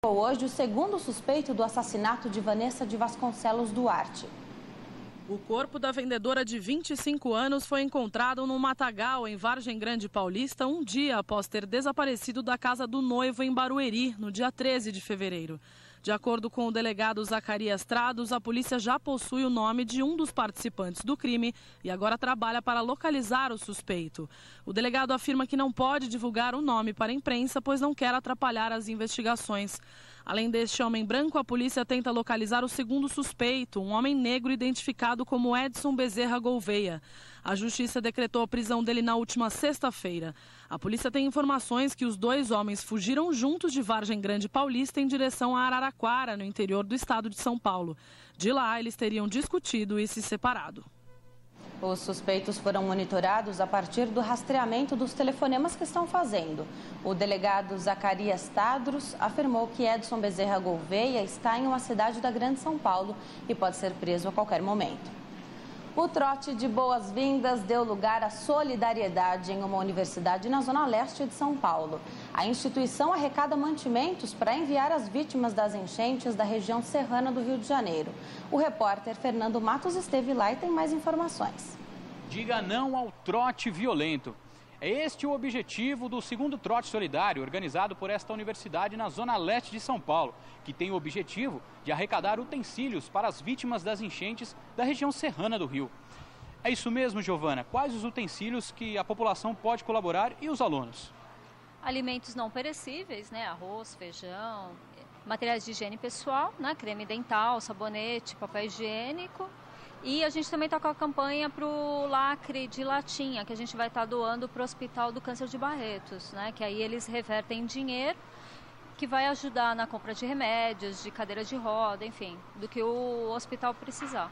Hoje, o segundo suspeito do assassinato de Vanessa de Vasconcelos Duarte. O corpo da vendedora de 25 anos foi encontrado no matagal, em Vargem Grande Paulista, um dia após ter desaparecido da casa do noivo em Barueri, no dia 13 de fevereiro. De acordo com o delegado Zacarias Trados, a polícia já possui o nome de um dos participantes do crime e agora trabalha para localizar o suspeito. O delegado afirma que não pode divulgar o nome para a imprensa, pois não quer atrapalhar as investigações. Além deste homem branco, a polícia tenta localizar o segundo suspeito, um homem negro identificado como Edson Bezerra Gouveia. A justiça decretou a prisão dele na última sexta-feira. A polícia tem informações que os dois homens fugiram juntos de Vargem Grande Paulista em direção a Araraquara, no interior do estado de São Paulo. De lá, eles teriam discutido e se separado. Os suspeitos foram monitorados a partir do rastreamento dos telefonemas que estão fazendo. O delegado Zacarias Tadros afirmou que Edson Bezerra Gouveia está em uma cidade da Grande São Paulo e pode ser preso a qualquer momento. O trote de boas-vindas deu lugar à solidariedade em uma universidade na zona leste de São Paulo. A instituição arrecada mantimentos para enviar às vítimas das enchentes da região serrana do Rio de Janeiro. O repórter Fernando Matos esteve lá e tem mais informações. Diga não ao trote violento. É este o objetivo do segundo trote solidário organizado por esta universidade na zona leste de São Paulo, que tem o objetivo de arrecadar utensílios para as vítimas das enchentes da região serrana do Rio. É isso mesmo, Giovana. Quais os utensílios que a população pode colaborar e os alunos? Alimentos não perecíveis, arroz, feijão, materiais de higiene pessoal, creme dental, sabonete, papel higiênico. E a gente também está com a campanha para o lacre de latinha, que a gente vai estar doando para o Hospital do Câncer de Barretos, que aí eles revertem em dinheiro, que vai ajudar na compra de remédios, de cadeira de roda, enfim, do que o hospital precisar.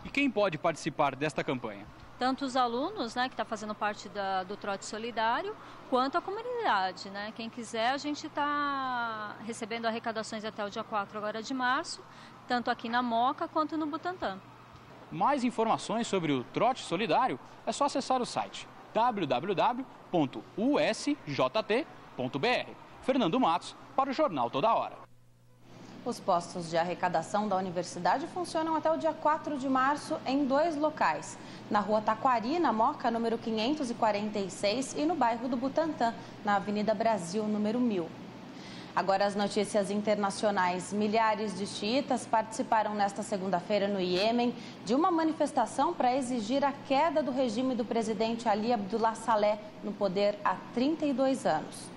E quem pode participar desta campanha? Tanto os alunos, que estão fazendo parte do Trote Solidário, quanto a comunidade, Quem quiser, a gente está recebendo arrecadações até o dia 4 agora de março, tanto aqui na Moca quanto no Butantã. Mais informações sobre o Trote Solidário é só acessar o site www.usjt.br. Fernando Matos, para o Jornal Toda Hora. Os postos de arrecadação da universidade funcionam até o dia 4 de março em 2 locais. Na rua Taquari, na Moca, número 546, e no bairro do Butantã, na Avenida Brasil, número 1000. Agora as notícias internacionais. Milhares de xiitas participaram nesta segunda-feira no Iêmen de uma manifestação para exigir a queda do regime do presidente Ali Abdullah Saleh no poder há 32 anos.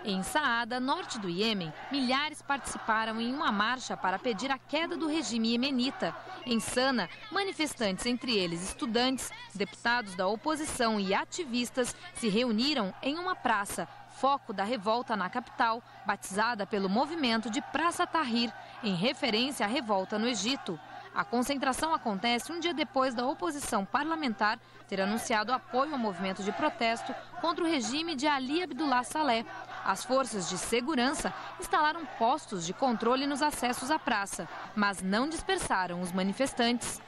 Em Saada, norte do Iêmen, milhares participaram em uma marcha para pedir a queda do regime iemenita. Em Sana, manifestantes, entre eles estudantes, deputados da oposição e ativistas, se reuniram em uma praça, foco da revolta na capital, batizada pelo movimento de Praça Tahrir, em referência à revolta no Egito. A concentração acontece um dia depois da oposição parlamentar ter anunciado apoio ao movimento de protesto contra o regime de Ali Abdullah Saleh. As forças de segurança instalaram postos de controle nos acessos à praça, mas não dispersaram os manifestantes.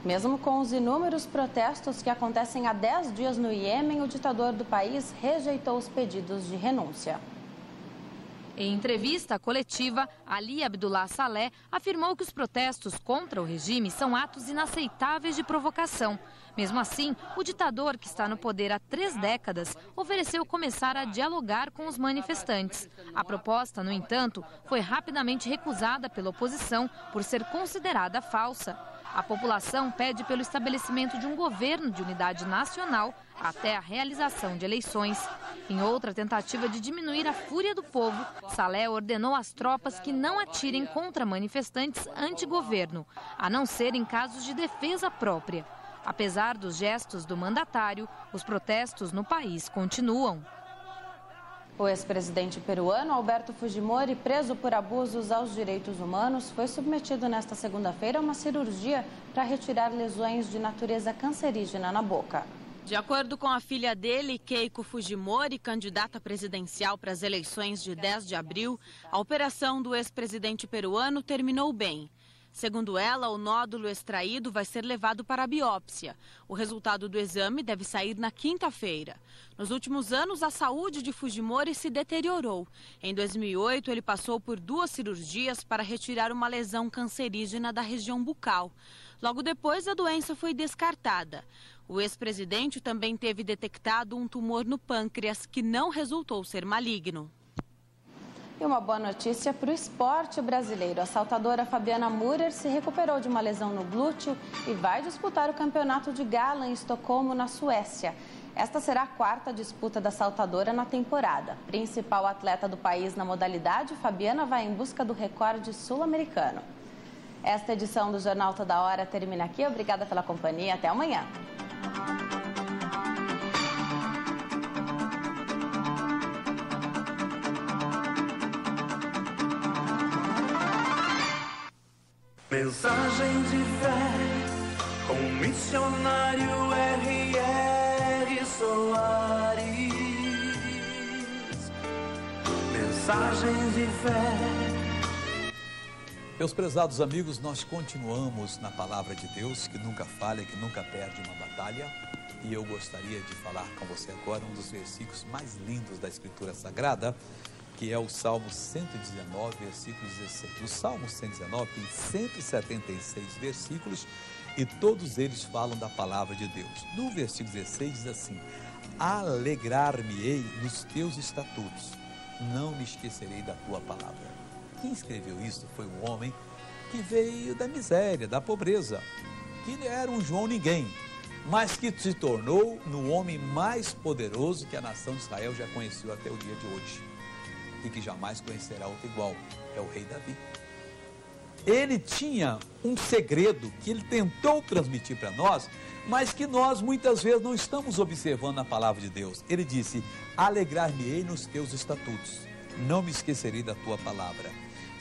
Mesmo com os inúmeros protestos que acontecem há 10 dias no Iêmen, o ditador do país rejeitou os pedidos de renúncia. Em entrevista coletiva, Ali Abdullah Saleh afirmou que os protestos contra o regime são atos inaceitáveis de provocação. Mesmo assim, o ditador, que está no poder há 3 décadas, ofereceu começar a dialogar com os manifestantes. A proposta, no entanto, foi rapidamente recusada pela oposição por ser considerada falsa. A população pede pelo estabelecimento de um governo de unidade nacional até a realização de eleições. Em outra tentativa de diminuir a fúria do povo, Saleh ordenou às tropas que não atirem contra manifestantes anti-governo, a não ser em casos de defesa própria. Apesar dos gestos do mandatário, os protestos no país continuam. O ex-presidente peruano Alberto Fujimori, preso por abusos aos direitos humanos, foi submetido nesta segunda-feira a uma cirurgia para retirar lesões de natureza cancerígena na boca. De acordo com a filha dele, Keiko Fujimori, candidata presidencial para as eleições de 10 de abril, a operação do ex-presidente peruano terminou bem. Segundo ela, o nódulo extraído vai ser levado para a biópsia. O resultado do exame deve sair na quinta-feira. Nos últimos anos, a saúde de Fujimori se deteriorou. Em 2008, ele passou por 2 cirurgias para retirar uma lesão cancerígena da região bucal. Logo depois, a doença foi descartada. O ex-presidente também teve detectado um tumor no pâncreas, que não resultou ser maligno. E uma boa notícia para o esporte brasileiro. A saltadora Fabiana Müller se recuperou de uma lesão no glúteo e vai disputar o campeonato de gala em Estocolmo, na Suécia. Esta será a 4ª disputa da saltadora na temporada. Principal atleta do país na modalidade, Fabiana vai em busca do recorde sul-americano. Esta edição do Jornal Toda Hora termina aqui. Obrigada pela companhia. Até amanhã. Mensagem de fé com o missionário R.R. Soares. Mensagem de fé. Meus prezados amigos, nós continuamos na palavra de Deus, que nunca falha, que nunca perde uma batalha. E eu gostaria de falar com você agora um dos versículos mais lindos da Escritura Sagrada, que é o Salmo 119, versículo 16. O Salmo 119 tem 176 versículos e todos eles falam da palavra de Deus. No versículo 16 diz assim: alegrar-me-ei nos teus estatutos, não me esquecerei da tua palavra. Quem escreveu isso foi um homem que veio da miséria, da pobreza, que era um João ninguém, mas que se tornou no homem mais poderoso que a nação de Israel já conheceu até o dia de hoje. E que jamais conhecerá outro igual, é o rei Davi. Ele tinha um segredo que ele tentou transmitir para nós, mas que nós muitas vezes não estamos observando na palavra de Deus. Ele disse: alegrar-me-ei nos teus estatutos, não me esquecerei da tua palavra.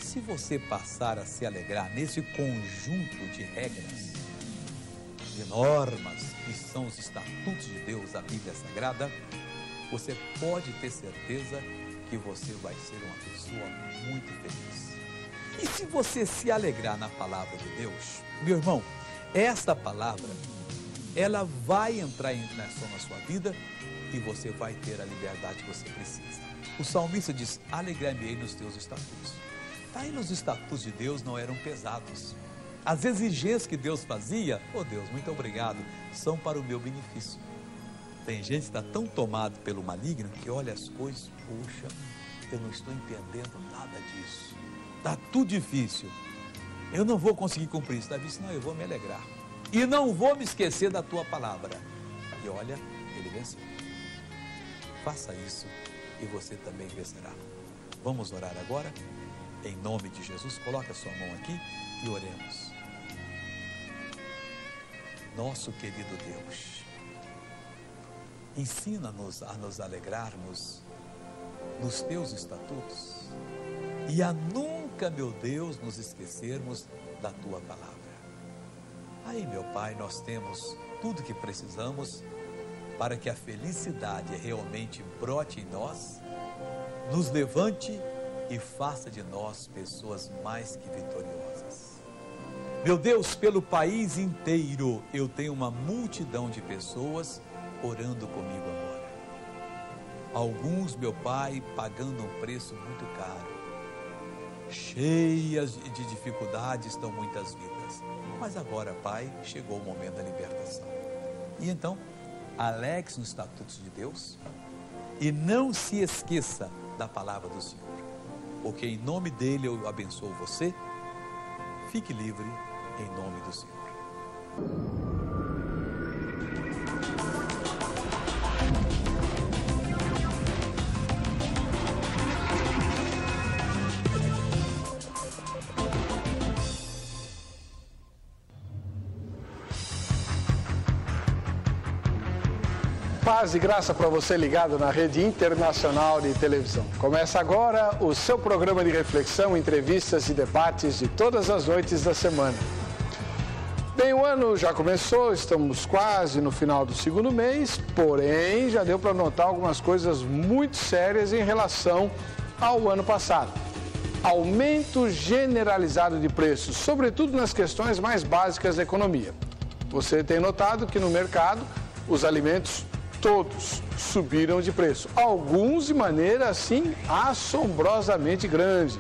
Se você passar a se alegrar nesse conjunto de regras, de normas, que são os estatutos de Deus, a Bíblia Sagrada, você pode ter certeza que você vai ser uma pessoa muito feliz. E se você se alegrar na palavra de Deus, meu irmão, esta palavra, ela vai entrar em ação na sua vida e você vai ter a liberdade que você precisa. O salmista diz: alegrar-me-ei nos teus estatutos. Aí nos estatutos de Deus não eram pesados. As exigências que Deus fazia, oh Deus, muito obrigado, são para o meu benefício. Tem gente que está tão tomado pelo maligno que olha as coisas, puxa, eu não estou entendendo nada disso. Está tudo difícil. Eu não vou conseguir cumprir isso. Davi disse: não, eu vou me alegrar. E não vou me esquecer da tua palavra. E olha, ele venceu. Faça isso e você também vencerá. Vamos orar agora? Em nome de Jesus, coloque a sua mão aqui e oremos. Nosso querido Deus, ensina-nos a nos alegrarmos nos teus estatutos e a nunca, meu Deus, nos esquecermos da tua palavra. Aí, meu Pai, nós temos tudo que precisamos para que a felicidade realmente brote em nós, nos levante e faça de nós pessoas mais que vitoriosas. Meu Deus, pelo país inteiro eu tenho uma multidão de pessoas orando comigo agora. Alguns, meu Pai, pagando um preço muito caro. Cheias de dificuldades estão muitas vidas. Mas agora, Pai, chegou o momento da libertação. E então, alegre-se nos estatutos de Deus e não se esqueça da palavra do Senhor. Porque em nome dele eu abençoo você. Fique livre em nome do Senhor. Paz e graça para você ligado na Rede Internacional de Televisão. Começa agora o seu programa de reflexão, entrevistas e debates de todas as noites da semana. Bem, o ano já começou, estamos quase no final do segundo mês, porém já deu para notar algumas coisas muito sérias em relação ao ano passado. Aumento generalizado de preços, sobretudo nas questões mais básicas da economia. Você tem notado que no mercado os alimentos todos subiram de preço. Alguns de maneira assim assombrosamente grande.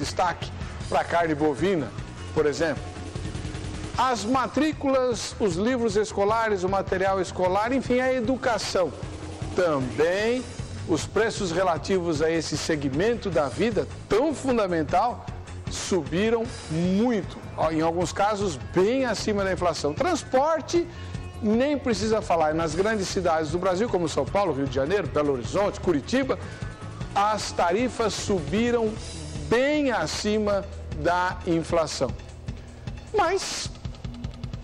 Destaque para a carne bovina, por exemplo. As matrículas, os livros escolares, o material escolar, enfim, a educação. Também os preços relativos a esse segmento da vida tão fundamental subiram muito, em alguns casos bem acima da inflação. Transporte, nem precisa falar, nas grandes cidades do Brasil, como São Paulo, Rio de Janeiro, Belo Horizonte, Curitiba, as tarifas subiram bem acima da inflação. Mas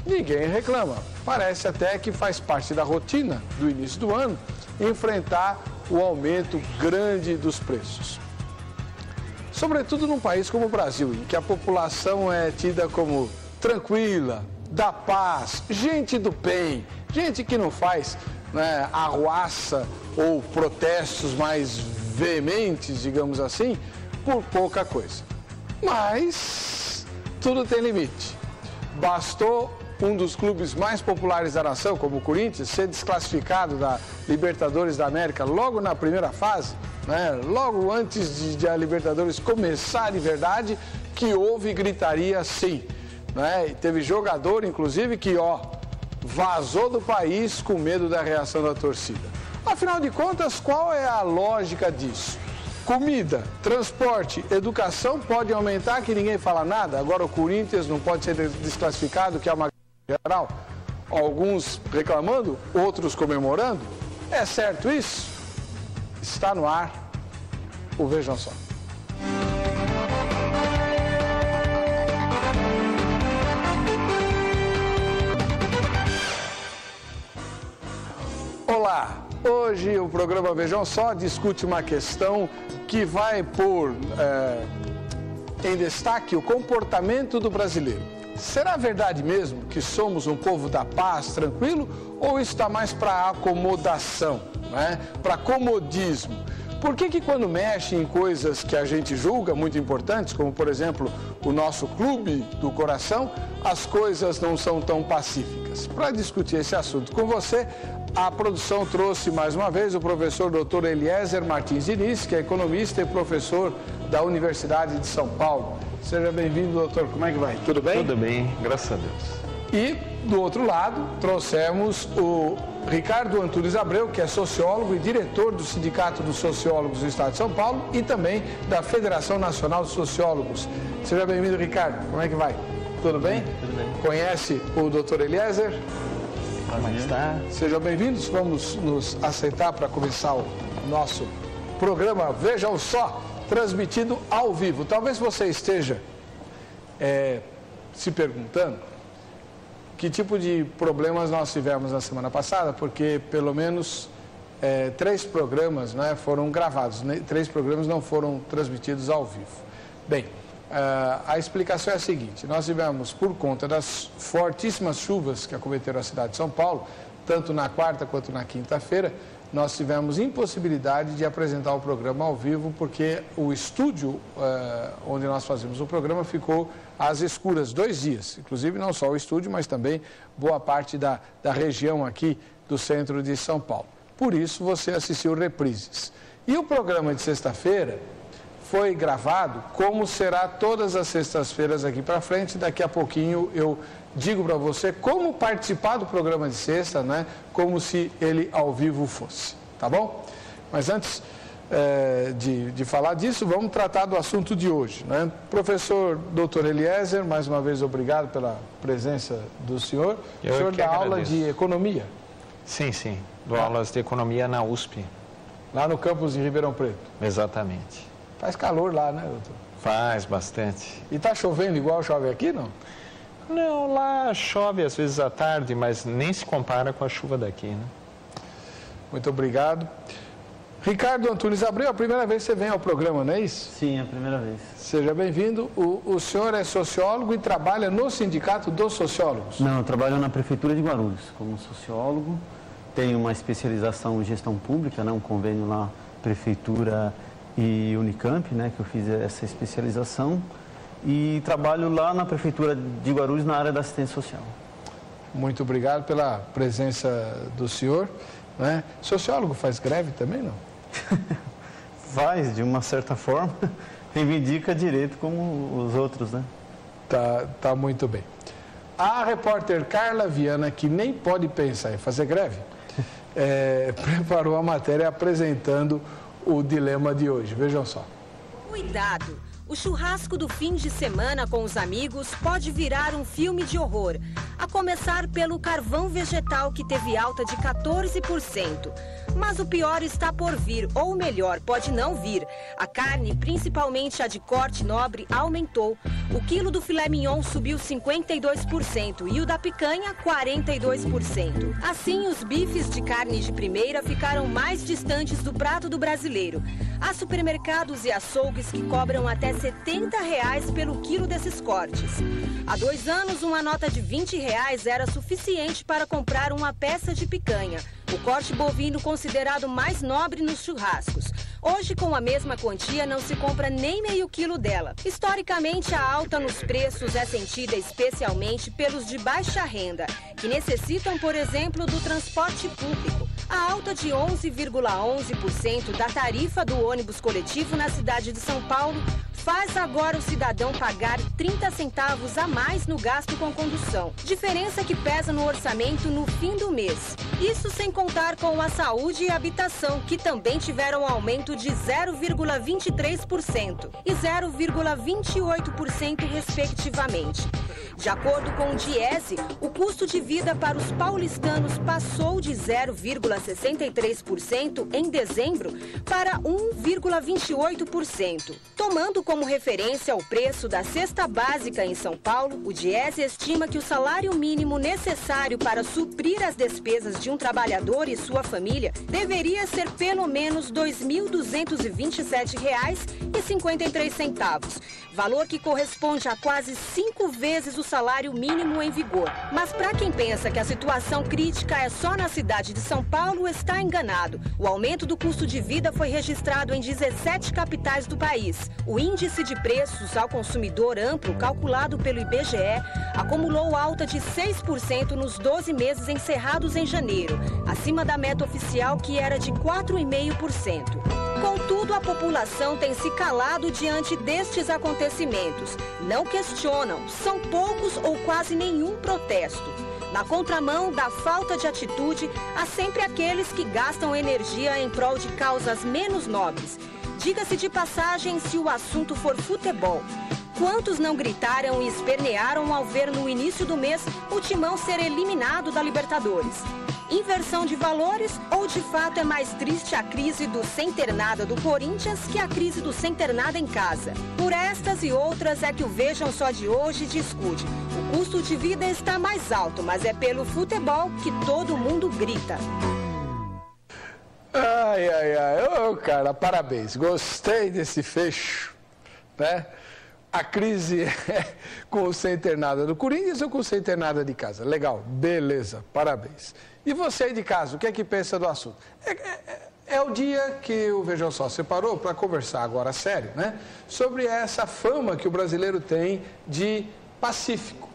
ninguém reclama. Parece até que faz parte da rotina do início do ano enfrentar o aumento grande dos preços. Sobretudo num país como o Brasil, em que a população é tida como tranquila, da paz, gente do bem, gente que não faz, né, arruaça ou protestos mais veementes, digamos assim, por pouca coisa. Mas tudo tem limite. Bastou um dos clubes mais populares da nação, como o Corinthians, ser desclassificado da Libertadores da América logo na primeira fase, né? Logo antes de a Libertadores começar de verdade, que houve gritaria sim, né? E teve jogador, inclusive, que vazou do país com medo da reação da torcida. Afinal de contas, qual é a lógica disso? Comida, transporte, educação pode aumentar que ninguém fala nada. Agora o Corinthians não pode ser desclassificado, que é uma geral. Alguns reclamando, outros comemorando. É certo isso? Está no ar o Vejam Só. Olá! Hoje o programa Vejam Só discute uma questão que vai pôr em destaque o comportamento do brasileiro. Será verdade mesmo que somos um povo da paz, tranquilo, ou está mais para acomodação, né? Para comodismo? Por que quando mexe em coisas que a gente julga muito importantes, como por exemplo o nosso clube do coração, as coisas não são tão pacíficas? Para discutir esse assunto com você, a produção trouxe mais uma vez o professor Dr. Eliezer Martins Diniz, que é economista e professor da Universidade de São Paulo. Seja bem-vindo, doutor. Como é que vai? Tudo bem? Tudo bem, graças a Deus. E, do outro lado, trouxemos o Ricardo Antunes Abreu, que é sociólogo e diretor do Sindicato dos Sociólogos do Estado de São Paulo e também da Federação Nacional de Sociólogos. Seja bem-vindo, Ricardo. Como é que vai? Tudo bem? Tudo bem. Conhece o doutor Eliezer? Como está? Sejam bem-vindos. Vamos nos aceitar para começar o nosso programa Vejam Só, transmitido ao vivo. Talvez você esteja se perguntando que tipo de problemas nós tivemos na semana passada, porque pelo menos 3 programas, né, foram gravados, 3 programas não foram transmitidos ao vivo. Bem, a explicação é a seguinte: nós tivemos, por conta das fortíssimas chuvas que acometeram a cidade de São Paulo, tanto na quarta quanto na quinta-feira, nós tivemos impossibilidade de apresentar o programa ao vivo, porque o estúdio onde nós fazemos o programa ficou às escuras 2 dias. Inclusive, não só o estúdio, mas também boa parte da região aqui do centro de São Paulo. Por isso, você assistiu reprises. E o programa de sexta-feira foi gravado, como será todas as sextas-feiras aqui para frente. Daqui a pouquinho eu digo para você como participar do programa de sexta, né? Como se ele ao vivo fosse, tá bom? Mas antes de falar disso, vamos tratar do assunto de hoje, né? Professor Dr. Eliezer, mais uma vez obrigado pela presença do senhor. O senhor dá aula de economia? Sim, sim. Dou aulas de economia na USP. Lá no campus de Ribeirão Preto? Exatamente. Faz calor lá, né, doutor? Faz bastante. E está chovendo igual chove aqui, não? Não, lá chove às vezes à tarde, mas nem se compara com a chuva daqui, né? Muito obrigado. Ricardo Antunes Abreu, a primeira vez que você vem ao programa, não é isso? Sim, é a primeira vez. Seja bem-vindo. O senhor é sociólogo e trabalha no Sindicato dos Sociólogos? Não, eu trabalho na Prefeitura de Guarulhos como sociólogo. Tenho uma especialização em gestão pública, né, um convênio na Prefeitura e Unicamp, né, que eu fiz essa especialização, e trabalho lá na Prefeitura de Guarulhos na área da assistência social. Muito obrigado pela presença do senhor. Né? Sociólogo faz greve também, não? Faz, de uma certa forma, reivindica direito como os outros, né? Tá muito bem. A repórter Carla Viana, que nem pode pensar em fazer greve, preparou a matéria apresentando o dilema de hoje. Vejam só. Cuidado! O churrasco do fim de semana com os amigos pode virar um filme de horror. A começar pelo carvão vegetal, que teve alta de 14%. Mas o pior está por vir, ou melhor, pode não vir. A carne, principalmente a de corte nobre, aumentou. O quilo do filé mignon subiu 52% e o da picanha, 42%. Assim, os bifes de carne de primeira ficaram mais distantes do prato do brasileiro. Há supermercados e açougues que cobram até R$70 pelo quilo desses cortes. Há 2 anos, uma nota de R$20 era suficiente para comprar uma peça de picanha, o corte bovino considerado mais nobre nos churrascos. Hoje, com a mesma quantia, não se compra nem meio quilo dela. Historicamente, a alta nos preços é sentida especialmente pelos de baixa renda, que necessitam, por exemplo, do transporte público. A alta de 11,11% da tarifa do ônibus coletivo na cidade de São Paulo faz agora o cidadão pagar 30 centavos a mais no gasto com condução. Diferença que pesa no orçamento no fim do mês. Isso sem contar com a saúde e a habitação, que também tiveram aumento de 0,23% e 0,28% respectivamente. De acordo com o Diese, o custo de vida para os paulistanos passou de 0,63% em dezembro para 1,28%. Tomando como referência o preço da cesta básica em São Paulo, o Diese estima que o salário mínimo necessário para suprir as despesas de um trabalhador e sua família deveria ser pelo menos R$ 2.227,53, valor que corresponde a quase 5 vezes o salário mínimo em vigor. Mas para quem pensa que a situação crítica é só na cidade de São Paulo, está enganado. O aumento do custo de vida foi registrado em 17 capitais do país. O índice de preços ao consumidor amplo, calculado pelo IBGE, acumulou alta de 6% nos 12 meses encerrados em janeiro, acima da meta oficial, que era de 4,5%. Contudo, a população tem se calado diante destes acontecimentos. Não questionam, são poucos ou quase nenhum protesto. Na contramão da falta de atitude, há sempre aqueles que gastam energia em prol de causas menos nobres. Diga-se de passagem, se o assunto for futebol. Quantos não gritaram e espernearam ao ver no início do mês o Timão ser eliminado da Libertadores? Inversão de valores, ou de fato é mais triste a crise do sem ter nada do Corinthians que a crise do sem ter nada em casa? Por estas e outras é que o Vejam Só de hoje discute. O custo de vida está mais alto, mas é pelo futebol que todo mundo grita. Ô, cara, parabéns. Gostei desse fecho, né? A crise é com o sem ter nada do Corinthians ou com o sem ter nada de casa? Legal, beleza, parabéns. E você aí de casa, o que é que pensa do assunto? É o dia que o Vejam Só separou para conversar agora sério, né? Sobre essa fama que o brasileiro tem de pacífico.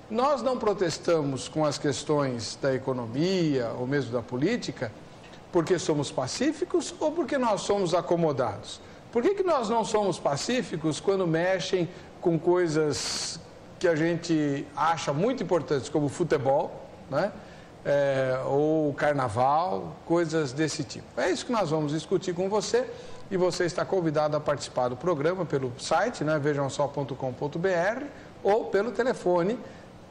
Nós não protestamos com as questões da economia ou mesmo da política porque somos pacíficos ou porque nós somos acomodados? Por que nós não somos pacíficos quando mexem com coisas que a gente acha muito importantes, como futebol, né? Ou carnaval, coisas desse tipo? É isso que nós vamos discutir com você, e você está convidado a participar do programa pelo site, né, vejamsó.com.br, ou pelo telefone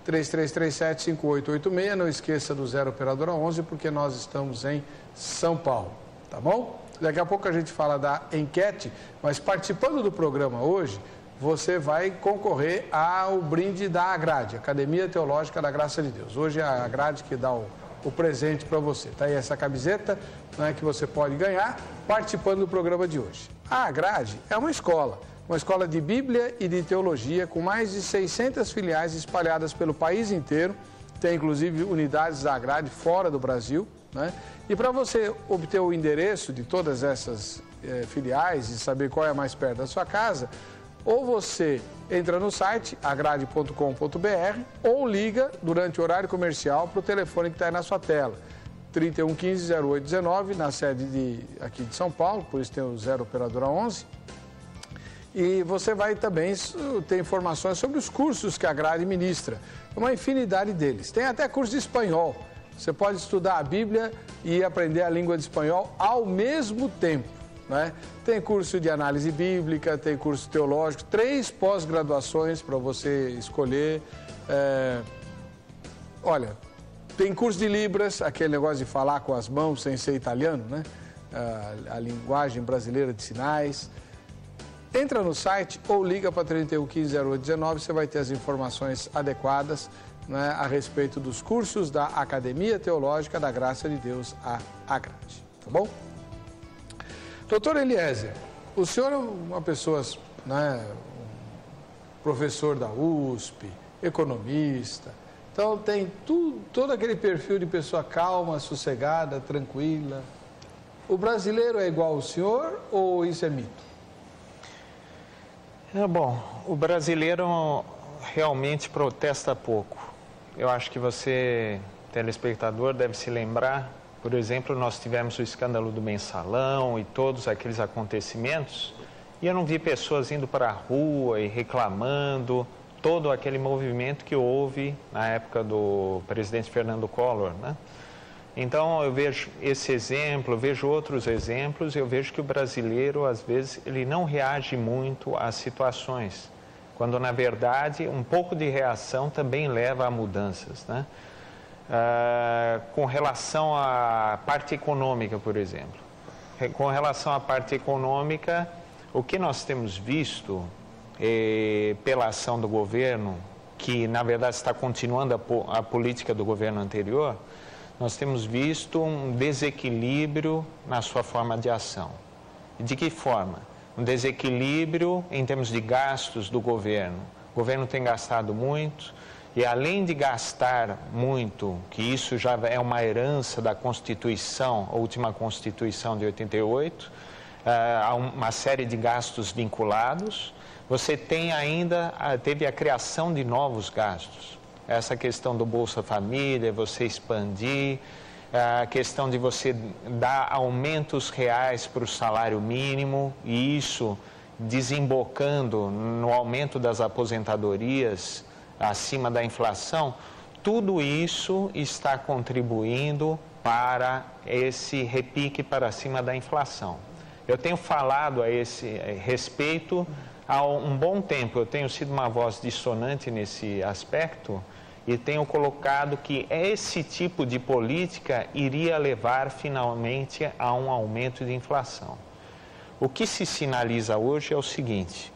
3337-5886. Não esqueça do 0 operadora 11, porque nós estamos em São Paulo, tá bom? Daqui a pouco a gente fala da enquete, mas participando do programa hoje, você vai concorrer ao brinde da Agrade, Academia Teológica da Graça de Deus. Hoje é a Agrade que dá o presente para você. Tá aí essa camiseta, né, que você pode ganhar participando do programa de hoje. A Agrade é uma escola de Bíblia e de Teologia com mais de 600 filiais espalhadas pelo país inteiro. Tem inclusive unidades da Agrade fora do Brasil, né? E para você obter o endereço de todas essas filiais e saber qual é a mais perto da sua casa, ou você entra no site agrade.com.br ou liga durante o horário comercial para o telefone que está aí na sua tela. 3115-0819, na sede aqui de São Paulo, por isso tem o 0 operadora 11. E você vai também ter informações sobre os cursos que a Agrade ministra. Uma infinidade deles. Tem até curso de espanhol. Você pode estudar a Bíblia e aprender a língua de espanhol ao mesmo tempo, né? Tem curso de análise bíblica, tem curso teológico, 3 pós-graduações para você escolher. Olha, tem curso de Libras, aquele negócio de falar com as mãos sem ser italiano, né? A linguagem brasileira de sinais. Entra no site ou liga para 3115-0819, você vai ter as informações adequadas, né, a respeito dos cursos da Academia Teológica da Graça de Deus, a Agrade, tá bom? Doutor Eliezer, o senhor é uma pessoa, né, professor da USP, economista, então tem todo aquele perfil de pessoa calma, sossegada, tranquila. O brasileiro é igual ao senhor ou isso é mito? Bom, o brasileiro realmente protesta pouco. Eu acho que você, telespectador, deve se lembrar, por exemplo, nós tivemos o escândalo do Mensalão e todos aqueles acontecimentos, e eu não vi pessoas indo para a rua e reclamando todo aquele movimento que houve na época do presidente Fernando Collor, né? Então, eu vejo esse exemplo, eu vejo outros exemplos, eu vejo que o brasileiro, às vezes, ele não reage muito às situações, quando, na verdade, um pouco de reação também leva a mudanças, né? Com relação à parte econômica, por exemplo. Com relação à parte econômica, o que nós temos visto pela ação do governo, que, na verdade, está continuando a política do governo anterior, nós temos visto um desequilíbrio na sua forma de ação. De que forma? Um desequilíbrio em termos de gastos do governo. O governo tem gastado muito e, além de gastar muito, que isso já é uma herança da Constituição, a última Constituição de 88, há uma série de gastos vinculados, você teve a criação de novos gastos. Essa questão do Bolsa Família, você expandir, a questão de você dar aumentos reais para o salário mínimo e isso desembocando no aumento das aposentadorias acima da inflação, tudo isso está contribuindo para esse repique para cima da inflação. Eu tenho falado a esse respeito há um bom tempo, eu tenho sido uma voz dissonante nesse aspecto, e tenho colocado que esse tipo de política iria levar finalmente a um aumento de inflação. O que se sinaliza hoje é o seguinte: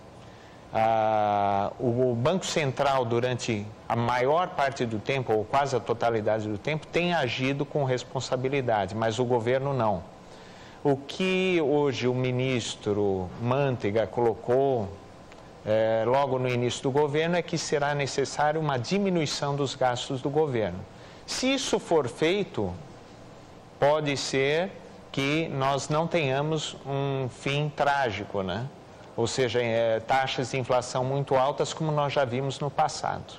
o Banco Central, durante a maior parte do tempo, ou quase a totalidade do tempo, tem agido com responsabilidade, mas o governo não. O que hoje o ministro Manteiga colocou logo no início do governo é que será necessário uma diminuição dos gastos do governo. Se isso for feito, pode ser que nós não tenhamos um fim trágico, né? Ou seja, taxas de inflação muito altas, como nós já vimos no passado.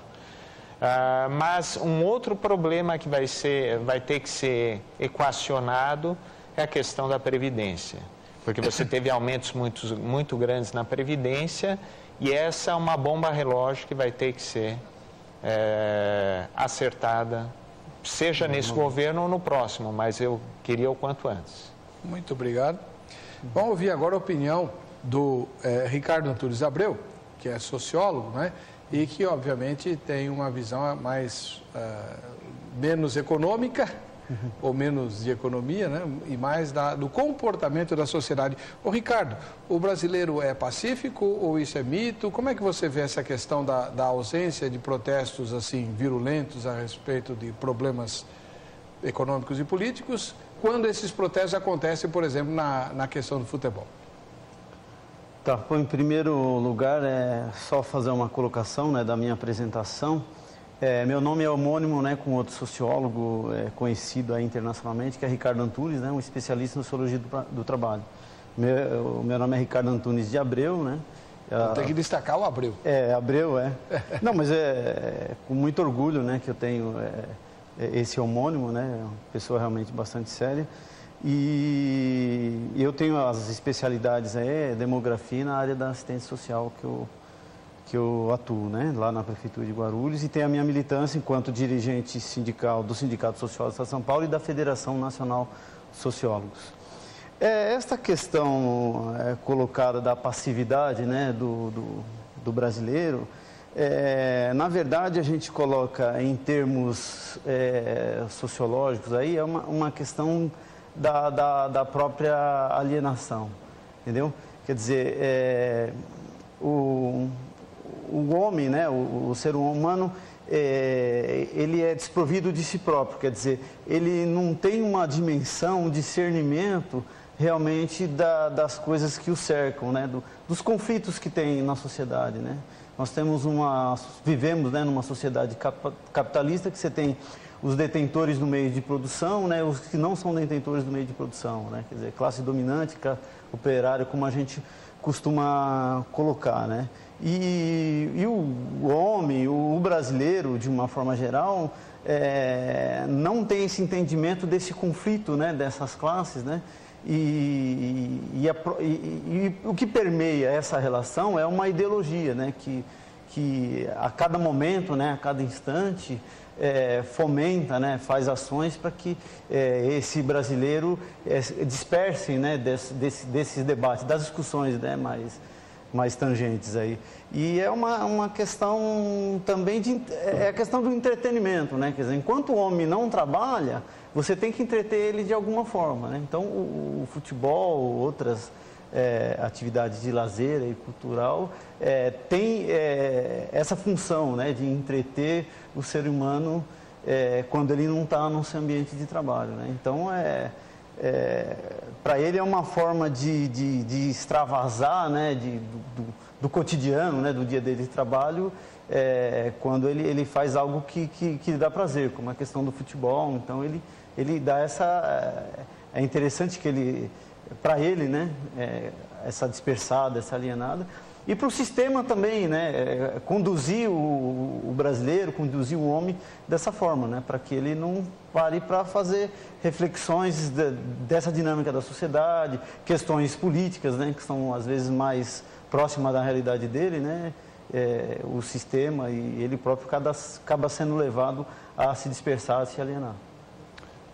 Mas um outro problema que vai ter que ser equacionado é a questão da Previdência, porque você teve aumentos muito grandes na Previdência, e essa é uma bomba relógio que vai ter que ser acertada, seja nesse governo ou no próximo, mas eu queria o quanto antes. Muito obrigado. Vamos ouvir agora a opinião do Ricardo Antunes Abreu, que é sociólogo, né? E que, obviamente, tem uma visão menos econômica, ou menos de economia, né? E mais do comportamento da sociedade. Ô Ricardo, o brasileiro é pacífico ou isso é mito? Como é que você vê essa questão da ausência de protestos assim virulentos a respeito de problemas econômicos e políticos, quando esses protestos acontecem, por exemplo, na questão do futebol? Tá, bom, em primeiro lugar, é só fazer uma colocação, né, da minha apresentação. Meu nome é homônimo, né, com outro sociólogo conhecido aí internacionalmente, que é Ricardo Antunes, né, um especialista em sociologia do trabalho. Meu nome é Ricardo Antunes de Abreu, né? Tem que destacar o Abreu. Abreu, Não, mas com muito orgulho, né, que eu tenho esse homônimo, né, uma pessoa realmente bastante séria. E eu tenho as especialidades demografia na área da assistência social que eu atuo, né, lá na Prefeitura de Guarulhos, e tenho a minha militância enquanto dirigente sindical do Sindicato Social do Estado de São Paulo e da Federação Nacional de Sociólogos. Esta questão colocada da passividade, né, do brasileiro, na verdade a gente coloca em termos sociológicos aí, é uma questão da própria alienação, entendeu? Quer dizer, o homem, né, o ser humano, ele é desprovido de si próprio, quer dizer, ele não tem uma dimensão, um discernimento realmente das coisas que o cercam, né, dos conflitos que tem na sociedade, né? Nós vivemos, né, numa sociedade capitalista que você tem os detentores do meio de produção, né, os que não são detentores do meio de produção, né, quer dizer, classe dominante, operária, como a gente costuma colocar, né? E o homem, o brasileiro, de uma forma geral, não tem esse entendimento desse conflito, né, dessas classes, né? E o que permeia essa relação é uma ideologia, né, que a cada momento, né, a cada instante, fomenta, né, faz ações para que esse brasileiro disperse, né, desses debates, das discussões, né, mais tangentes aí. E é uma questão também a questão do entretenimento, né? Quer dizer, enquanto o homem não trabalha, você tem que entreter ele de alguma forma, né? Então, o futebol, outras atividades de lazer e cultural tem essa função, né, de entreter o ser humano quando ele não está no seu ambiente de trabalho, né? Então, para ele é uma forma de extravasar, né, do cotidiano, né, do dia dele de trabalho, quando ele faz algo que lhe dá prazer, como a questão do futebol. Então ele dá é interessante que para ele, né, essa dispersada, essa alienada, e para o sistema também, né, conduzir o brasileiro, conduzir o homem dessa forma, né, para que ele não pare para fazer reflexões dessa dinâmica da sociedade, questões políticas, né, que são às vezes mais próximas da realidade dele, né, o sistema, e ele próprio acaba sendo levado a se dispersar, a se alienar.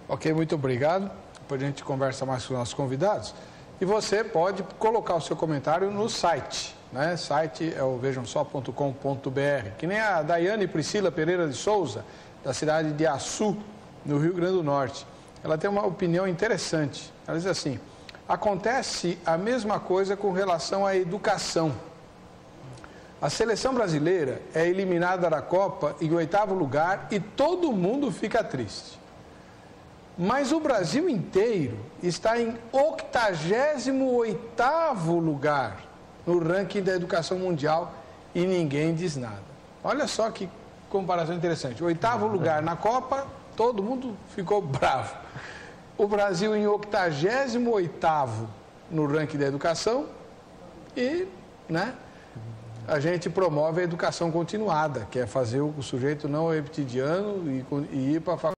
Ok, muito obrigado. Depois a gente conversa mais com os nossos convidados. E você pode colocar o seu comentário no site, né? O site é o vejamsó.com.br, que nem a Daiane Priscila Pereira de Souza, da cidade de Açu, no Rio Grande do Norte. Ela tem uma opinião interessante. Ela diz assim: acontece a mesma coisa com relação à educação. A seleção brasileira é eliminada da Copa em 8º lugar e todo mundo fica triste. Mas o Brasil inteiro está em 88º lugar no ranking da educação mundial e ninguém diz nada. Olha só que comparação interessante. 8º lugar na Copa, todo mundo ficou bravo. O Brasil em 88º no ranking da educação e, né, a gente promove a educação continuada, que é fazer o sujeito não repetir de ano e ir para a faculdade.